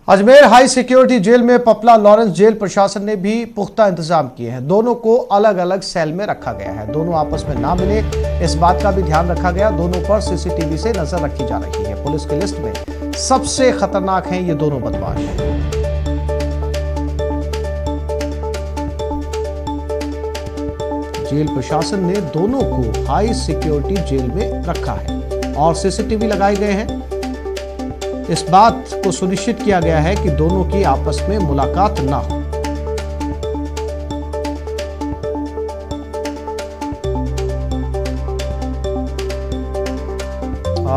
Ajmer high security jail में Papla Lawrence jail प्रशासन ने भी पुख्ता इंतजाम किए हैं। दोनों को अलग अलग सेल में रखा गया है। दोनों आपस में ना मिले, इस बात का भी ध्यान रखा गया। दोनों पर सीसीटीवी से नजर रखी जा रही है। पुलिस की लिस्ट में सबसे खतरनाक हैं ये दोनों बदमाश। जेल प्रशासन ने दोनों को हाई सिक्योरिटी जेल में रखा है और सीसीटीवी लगाए गए हैं। इस बात को सुनिश्चित किया गया है कि दोनों की आपस में मुलाकात ना हो।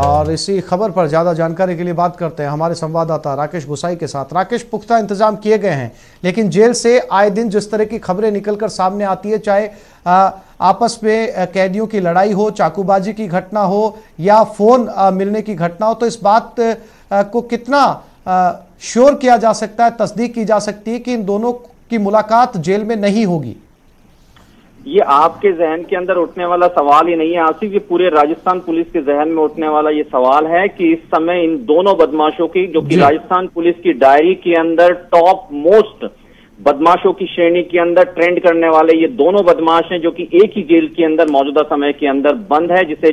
और इसी खबर पर ज्यादा जानकारी के लिए बात करते हैं हमारे संवाददाता राकेश गुसाई के साथ। राकेश, पुख्ता इंतजाम किए गए हैं, लेकिन जेल से आए दिन जिस तरह की खबरें निकलकर सामने आती है, चाहे आपस में कैदियों की लड़ाई हो, चाकूबाजी की घटना हो या फोन मिलने की घटना हो, तो इस बात को कितना श्योर किया जा सकता है, तस्दीक की जा सकती है कि इन दोनों की मुलाकात जेल में नहीं होगी? ये आपके जहन के अंदर उठने वाला सवाल ही नहीं है आसिफ, ये पूरे राजस्थान पुलिस के जहन में उठने वाला ये सवाल है कि इस समय इन दोनों बदमाशों की, जो कि राजस्थान पुलिस की डायरी के अंदर टॉप मोस्ट बदमाशों की श्रेणी के अंदर ट्रेंड करने वाले ये दोनों बदमाश हैं, जो कि एक ही जेल के अंदर मौजूदा समय के अंदर बंद है, जिसे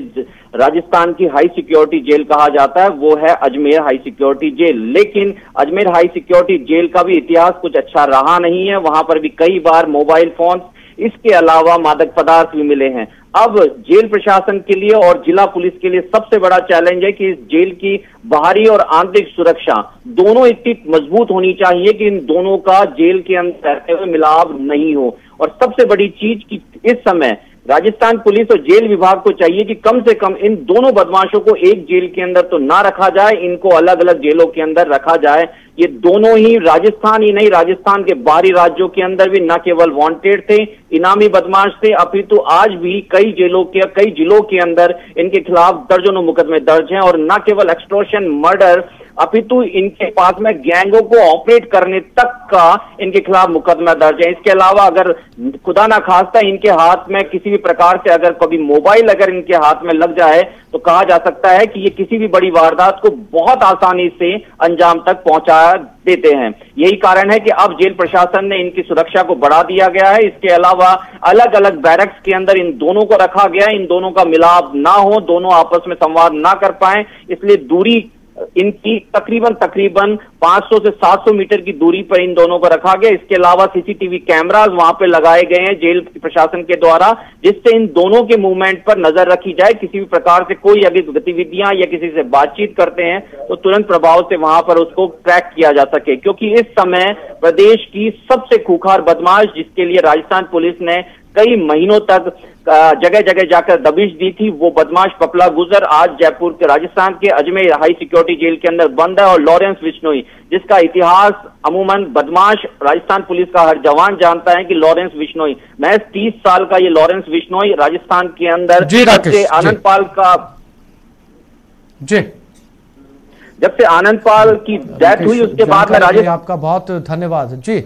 राजस्थान की हाई सिक्योरिटी जेल कहा जाता है। वो है अजमेर हाई सिक्योरिटी जेल। लेकिन अजमेर हाई सिक्योरिटी जेल का भी इतिहास कुछ अच्छा रहा नहीं है। वहां पर भी कई बार मोबाइल फोन, इसके अलावा मादक पदार्थ भी मिले हैं। अब जेल प्रशासन के लिए और जिला पुलिस के लिए सबसे बड़ा चैलेंज है कि इस जेल की बाहरी और आंतरिक सुरक्षा दोनों इतनी मजबूत होनी चाहिए कि इन दोनों का जेल के अंदर रहते हुए मिलाप नहीं हो। और सबसे बड़ी चीज कि इस समय राजस्थान पुलिस और जेल विभाग को चाहिए कि कम से कम इन दोनों बदमाशों को एक जेल के अंदर तो ना रखा जाए, इनको अलग अलग जेलों के अंदर रखा जाए। ये दोनों ही राजस्थान ही नहीं, राजस्थान के बाहरी राज्यों के अंदर भी न केवल वांटेड थे, इनामी बदमाश थे, अपितु आज भी कई जिलों के अंदर इनके खिलाफ दर्जनों मुकदमे दर्ज हैं। और न केवल एक्सटॉर्शन, मर्डर, अपितु इनके पास में गैंगों को ऑपरेट करने तक का इनके खिलाफ मुकदमा दर्ज है। इसके अलावा अगर खुदा ना खास्ता इनके हाथ में किसी भी प्रकार से अगर कभी मोबाइल अगर इनके हाथ में लग जाए तो कहा जा सकता है कि ये किसी भी बड़ी वारदात को बहुत आसानी से अंजाम तक पहुंचा देते हैं। यही कारण है कि अब जेल प्रशासन ने इनकी सुरक्षा को बढ़ा दिया गया है। इसके अलावा अलग अलग बैरक्स के अंदर इन दोनों को रखा गया है। इन दोनों का मिलाप ना हो, दोनों आपस में संवाद ना कर पाए, इसलिए दूरी इनकी तकरीबन 500 से 700 मीटर की दूरी पर इन दोनों को रखा गया। इसके अलावा सीसीटीवी कैमरास वहां पे लगाए गए हैं जेल प्रशासन के द्वारा, जिससे इन दोनों के मूवमेंट पर नजर रखी जाए। किसी भी प्रकार से कोई अगर गतिविधियां या किसी से बातचीत करते हैं तो तुरंत प्रभाव से वहां पर उसको ट्रैक किया जा सके, क्योंकि इस समय प्रदेश की सबसे खूंखार बदमाश, जिसके लिए राजस्थान पुलिस ने कई महीनों तक जगह जगह जाकर दबिश दी थी, वो बदमाश पपला गुजर आज जयपुर के राजस्थान के अजमेर हाई सिक्योरिटी जेल के अंदर बंद है। और लॉरेंस बिश्नोई, जिसका इतिहास अमूमन बदमाश राजस्थान पुलिस का हर जवान जानता है कि लॉरेंस बिश्नोई महज 30 साल का ये लॉरेंस बिश्नोई राजस्थान के अंदर जब से आनंद पाल की डेथ हुई उसके बाद में आपका बहुत धन्यवाद जी।